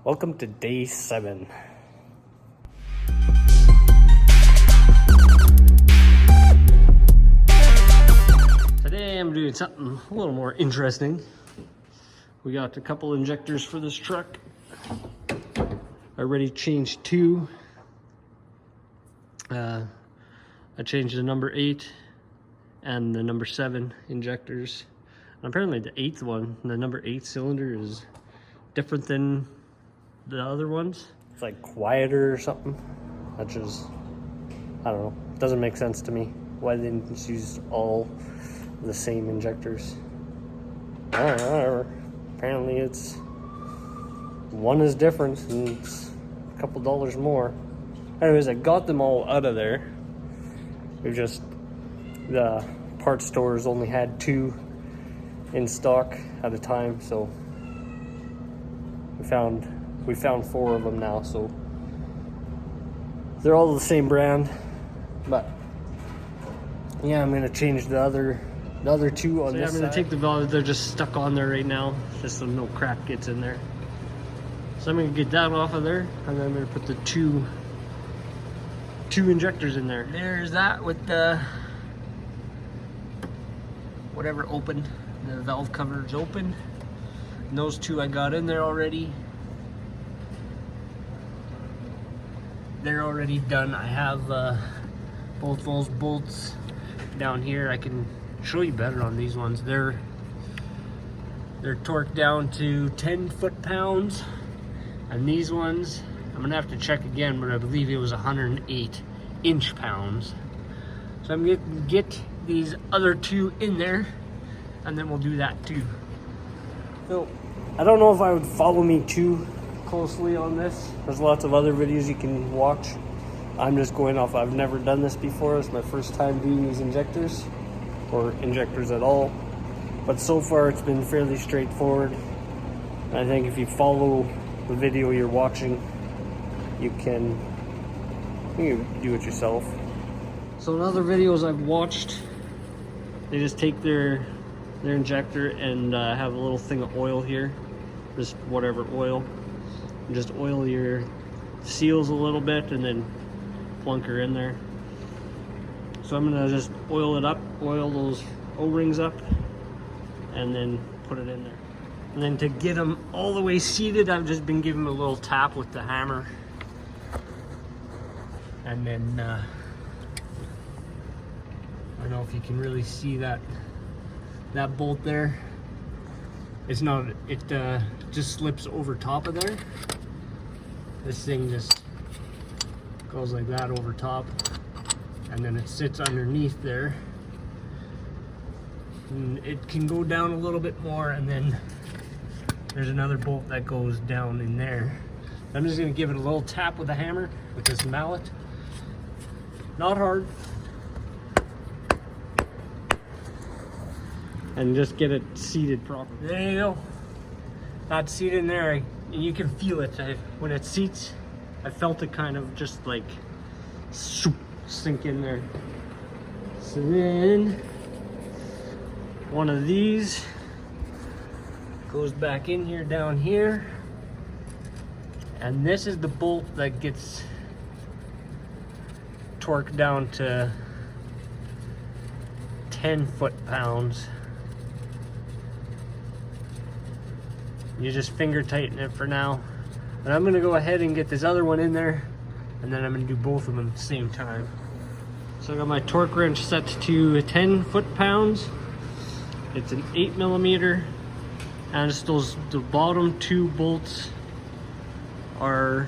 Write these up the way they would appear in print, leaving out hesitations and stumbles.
Welcome to day 7. Today I'm doing something a little more interesting. We got a couple injectors for this truck. I already changed 2. I changed the number 8 and the number 7 injectors. And apparently the 8th one, the number 8 cylinder, is different than the other ones. It's like quieter or something, which is, I don't know, doesn't make sense to me. Why they didn't just use all the same injectors? Apparently it's one is different and it's a couple dollars more. Anyways, I got them all out of there. It was just the parts stores only had 2 in stock at a time, so we found 4 of them now. So they're all the same brand, but yeah, I'm gonna change the other 2 on this side. I'm gonna take the valves. They're just stuck on there right now, just so no crap gets in there. So I'm gonna get that off of there, and then I'm gonna put the two injectors in there. There's that with the whatever open. The valve cover is open. And those 2 I got in there already. They're already done. I have both those bolts down here. I can show you better on these ones. They're torqued down to 10 foot-pounds, and these ones I'm gonna have to check again, but I believe it was 108 inch-pounds. So I'm gonna get these other 2 in there, and then we'll do that too. So I don't know if I would follow me too closely on this. There's lots of other videos you can watch. I'm just going off, I've never done this before. It's my first time doing these injectors, or injectors at all. But so far it's been fairly straightforward. And I think if you follow the video you're watching, you can do it yourself. So in other videos I've watched, they just take their injector and have a little thing of oil here, just whatever oil, and just oil your seals a little bit and then plunk her in there. So I'm gonna just oil it up, oil those O-rings up, and then put it in there. And then to get them all the way seated, I've just been giving them a little tap with the hammer. And then I don't know if you can really see that bolt there. It's not, it just slips over top of there. This thing just goes like that over top, and then it sits underneath there. And it can go down a little bit more, and then there's another bolt that goes down in there. I'm just gonna give it a little tap with a hammer with this mallet. Not hard. And just get it seated properly. There you go. That's seated in there, and you can feel it. When it seats, I felt it kind of just like sink in there. So then one of these goes back in here, down here, and this is the bolt that gets torqued down to 10 foot-pounds. You just finger tighten it for now. And I'm gonna go ahead and get this other one in there, and then I'm gonna do both of them at the same time. So I got my torque wrench set to 10 foot-pounds. It's an 8mm, and just the bottom 2 bolts are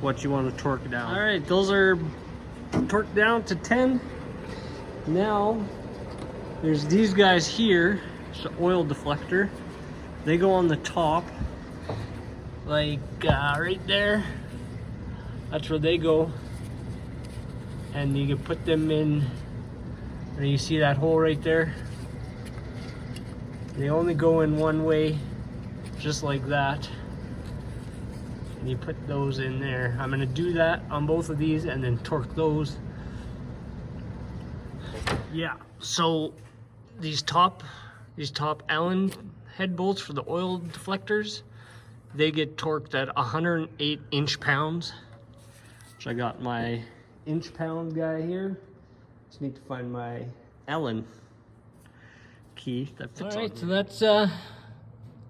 what you want to torque down. All right, those are torqued down to 10. Now, there's these guys here. It's the oil deflector. They go on the top, like right there. That's where they go. And you can put them in, and you see that hole right there? They only go in one way, just like that. And you put those in there. I'm gonna do that on both of these and then torque those. Yeah, so these top Allen head bolts for the oil deflectors, they get torqued at 108 inch-pounds. So I got my inch-pound guy here. Just need to find my Allen key that fits. All right, so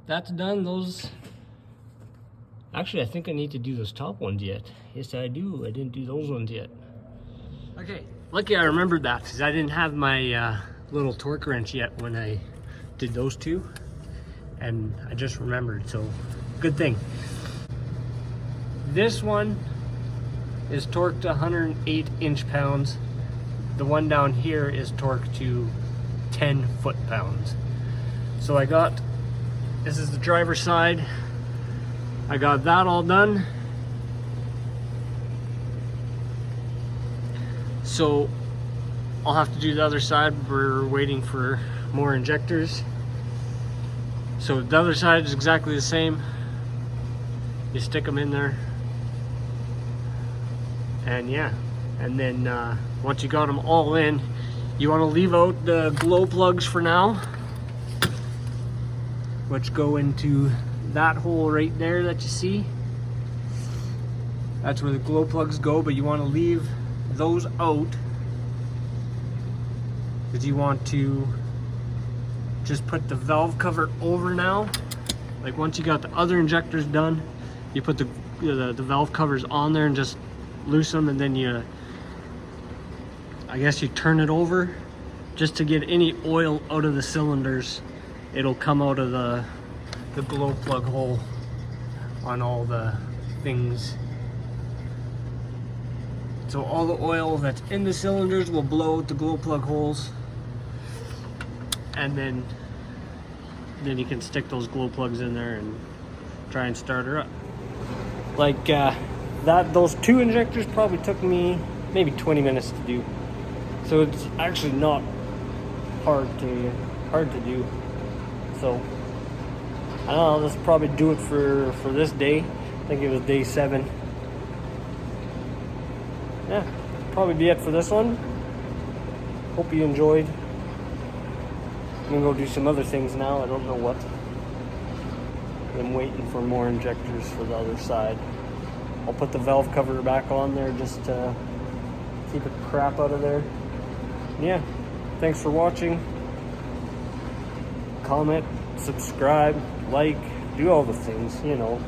that's done. Those, actually, I think I need to do those top ones yet. Yes, I do. I didn't do those ones yet. Okay, lucky I remembered that because I didn't have my little torque wrench yet when I did those two, and I just remembered, so good thing. This one is torqued to 108 inch-pounds. The one down here is torqued to 10 foot-pounds. So I got, this is the driver's side. I got that all done. So I'll have to do the other side. We're waiting for more injectors. So the other side is exactly the same. You stick them in there. And yeah, and then once you got them all in, you want to leave out the glow plugs for now, which go into that hole right there that you see. That's where the glow plugs go, but you want to leave those out because you want to just put the valve cover over now. Like once you got the other injectors done, you put the valve covers on there and just loose them, and then you, I guess you turn it over just to get any oil out of the cylinders. It'll come out of the glow plug hole on all the things. So all the oil that's in the cylinders will blow out the glow plug holes, and then you can stick those glow plugs in there and try and start her up. Like those two injectors probably took me maybe 20 minutes to do. So it's actually not hard to do. So I don't know, let's probably do it for this day. I think it was day 7. Yeah, probably be it for this one. Hope you enjoyed. I'm gonna go do some other things now. I don't know what. I'm waiting for more injectors for the other side. I'll put the valve cover back on there just to keep the crap out of there. Yeah, thanks for watching. Comment, subscribe, like, do all the things, you know.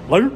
Later.